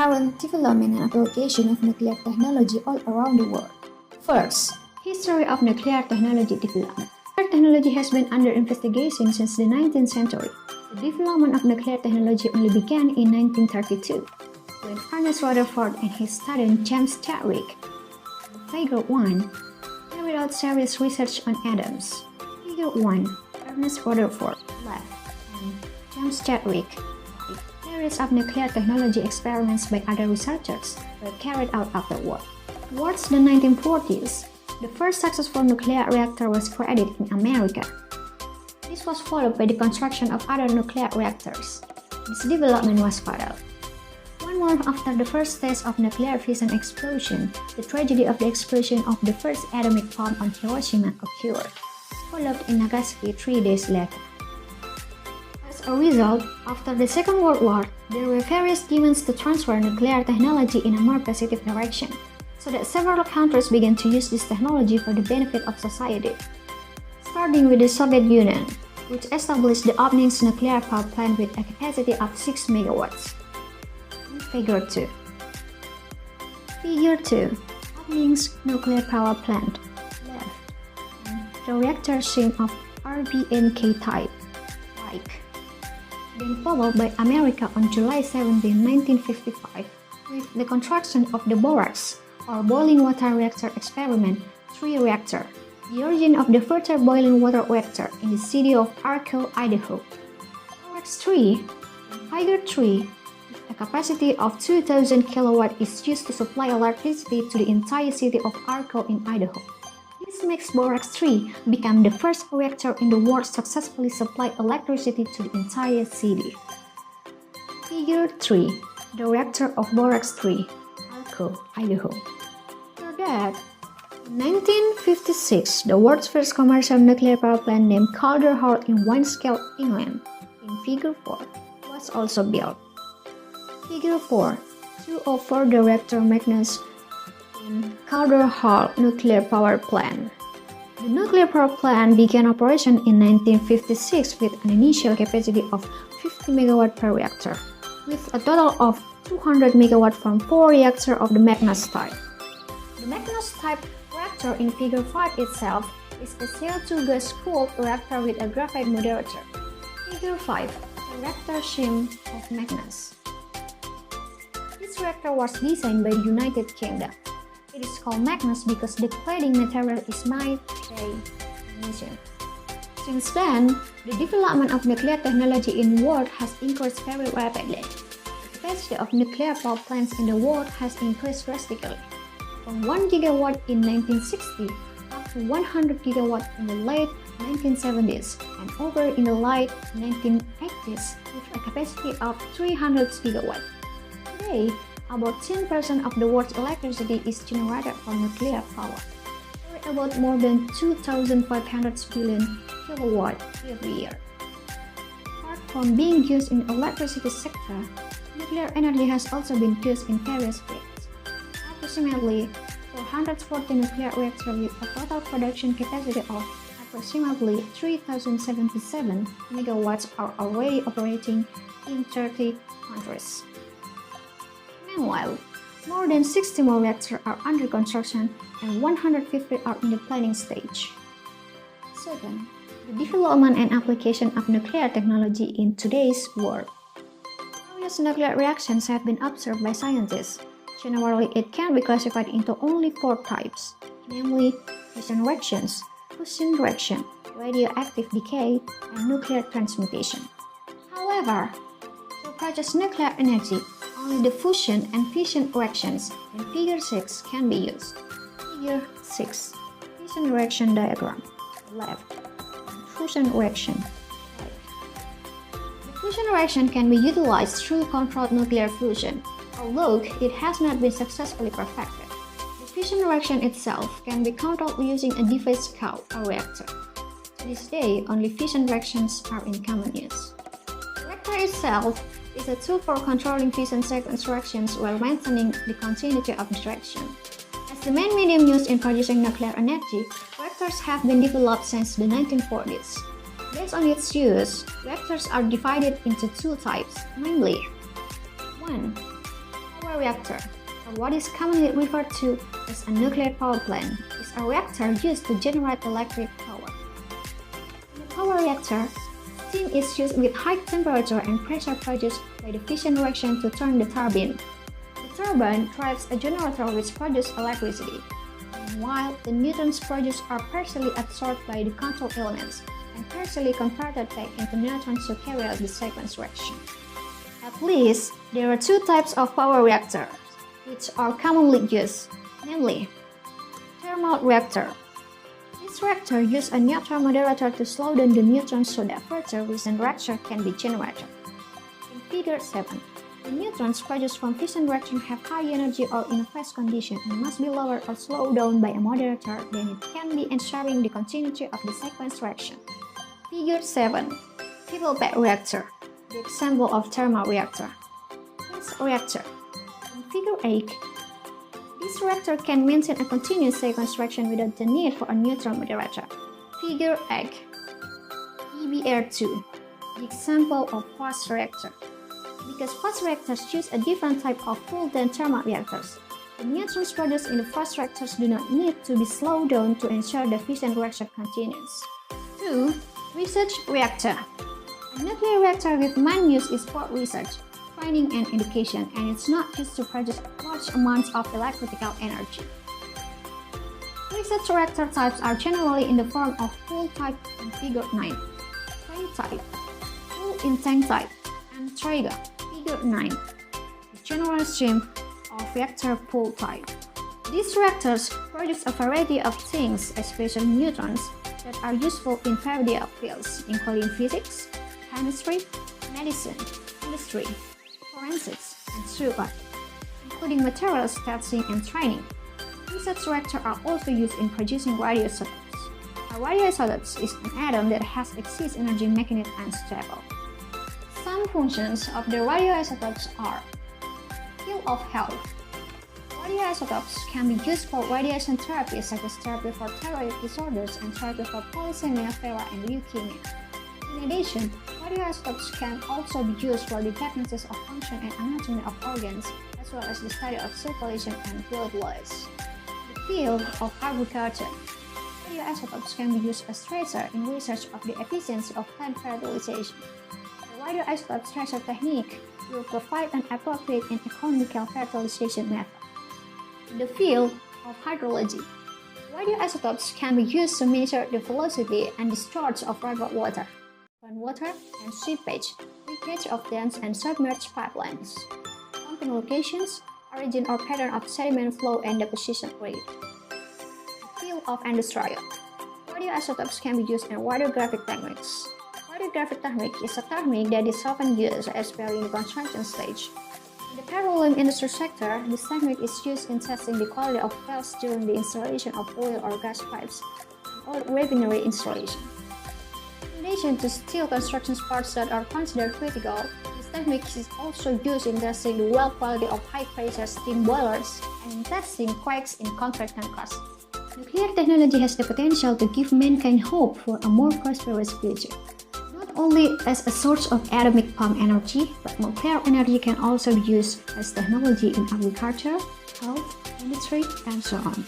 current development and application of nuclear technology all around the world. First, history of nuclear technology development. Nuclear technology has been under investigation since the 19th century. The development of nuclear technology only began in 1932, when Ernest Rutherford and his student James Chadwick, Figure 1, carried out serious research on atoms. Figure 1, Ernest Rutherford, left, and James Chadwick, right. Series of nuclear technology experiments by other researchers were carried out afterward. Towards the 1940s, the first successful nuclear reactor was created in America. This was followed by the construction of other nuclear reactors. This development was fatal. 1 month after the first test of nuclear fission explosion, the tragedy of the explosion of the first atomic bomb on Hiroshima occurred, followed in Nagasaki 3 days later. As a result, after the Second World War, there were various demands to transfer nuclear technology in a more positive direction, so that several countries began to use this technology for the benefit of society. Starting with the Soviet Union, which established the Obninsk nuclear power plant with a capacity of 6 megawatts. Figure 2. Figure 2. Obninsk nuclear power plant, left, and the reactor shim of RBMK type, right. Then followed by America on July 17, 1955, with the construction of the Borax, or Boiling Water Reactor Experiment 3 reactor, the origin of the further boiling water reactor in the city of Arco, Idaho. Borax 3, Figure 3, a capacity of 2,000 kilowatt is used to supply electricity to the entire city of Arco in Idaho. This makes Borax 3 become the first reactor in the world to successfully supply electricity to the entire city. Figure 3, the reactor of Borax 3, Arco, Idaho. After that, in 1956, the world's first commercial nuclear power plant named Calder Hall in Windscale, England, in Figure 4, was also built. Figure 4, 204 the reactor Magnus in Calder Hall nuclear power plant. The nuclear power plant began operation in 1956 with an initial capacity of 50 MW per reactor, with a total of 200 MW from 4 reactors of the Magnus type. The Magnus type reactor in Figure 5 itself is a CO2 gas-cooled reactor with a graphite moderator. Figure 5, the reactor shim of Magnus. This reactor was designed by the United Kingdom. It is called Magnus because the cladding material is magnesium. Since then, the development of nuclear technology in the world has increased very rapidly. The capacity of nuclear power plants in the world has increased drastically, from 1 gigawatt in 1960 up to 100 gigawatt in the late 1970s and over in the late 1980s with a capacity of 300 gigawatt. Today, about 10% of the world's electricity is generated from nuclear power, or about more than 2,500 billion kilowatt every year. Apart from being used in the electricity sector, nuclear energy has also been used in various fields. Approximately 440 nuclear reactors with a total production capacity of approximately 3,077 megawatts are already operating in 30 countries. Meanwhile, more than 60 more reactors are under construction and 150 are in the planning stage. Second, the development and application of nuclear technology in today's world. Various nuclear reactions have been observed by scientists. Generally, it can be classified into only 4 types, namely fission reactions, fusion reaction, radioactive decay, and nuclear transmutation. However, to produce nuclear energy, only the fusion and fission reactions in Figure 6 can be used. Figure 6, fission reaction diagram, left, and fusion reaction, right. The fusion reaction can be utilized through controlled nuclear fusion, although it has not been successfully perfected. The fission reaction itself can be controlled using a device called a reactor. To this day, only fission reactions are in common use. The reactor itself is a tool for controlling fission sequence reactions while maintaining the continuity of the reaction. As the main medium used in producing nuclear energy, reactors have been developed since the 1940s. Based on its use, reactors are divided into 2 types, namely 1. Power reactor, or what is commonly referred to as a nuclear power plant, is a reactor used to generate electric power. In a power reactor, steam is used with high temperature and pressure produced by the fission reaction to turn the turbine. The turbine drives a generator which produces electricity, while the neutrons produced are partially absorbed by the control elements and partially converted back into neutrons to carry out the sequence reaction. At least, there are two types of power reactors which are commonly used, namely, thermal reactor. This reactor uses a neutron moderator to slow down the neutrons so that further fission reaction can be generated. In Figure 7, the neutrons produced from fission reaction have high energy or in a fast condition and must be lowered or slowed down by a moderator, then it can be ensuring the continuity of the sequence reaction. Figure 7. Triple bed reactor, the example of thermal reactor. Gas reactor. In Figure 8, this reactor can maintain a continuous sequence reaction without the need for a neutron moderator. Figure 8. EBR2, the example of fast reactor. Because fast reactors use a different type of fuel than thermal reactors, the neutrons produced in the fast reactors do not need to be slowed down to ensure the fission reaction continues. 2. Research reactor. A nuclear reactor with main use is for research, training and education, and it's not used to produce large amounts of electrical energy. Research reactor types are generally in the form of fuel type in Figure 9, train type, fuel in tank type, and Traeger, Figure 9, the general stream of reactor pool type. These reactors produce a variety of things, especially neutrons, that are useful in variety of fields, including physics, chemistry, medicine, industry, forensics, and so on, including materials testing and training. Research reactors are also used in producing radioisotopes. A radioisotope is an atom that has excess energy making it unstable. Some functions of the radioisotopes are field of health. Radioisotopes can be used for radiation therapy such as therapy for thyroid disorders and therapy for polycythemia vera and leukemia. In addition, radioisotopes can also be used for the diagnosis of function and anatomy of organs, as well as the study of circulation and blood loss. The field of agriculture. Radioisotopes can be used as tracer in research of the efficiency of plant fertilization. The radioisotope tracer technique will provide an appropriate and economical fertilization method. In the field of hydrology, radioisotopes can be used to measure the velocity and discharge of groundwater, groundwater and seepage, leakage of dams and submerged pipelines, pumping locations, origin or pattern of sediment flow and deposition rate. The field of industrial. Radioisotopes can be used in radiographic techniques. Radiographic technique is a technique that is often used, especially in the construction stage. In the petroleum industry sector, this technique is used in testing the quality of wells during the installation of oil or gas pipes and oil refinery installation. In addition to steel construction parts that are considered critical, this technique is also used in testing the well quality of high-pressure steam boilers and in testing quakes in concrete tankers. Nuclear technology has the potential to give mankind hope for a more prosperous future. Not only as a source of atomic bomb energy, but nuclear energy can also be used as technology in agriculture, health, industry, and so on.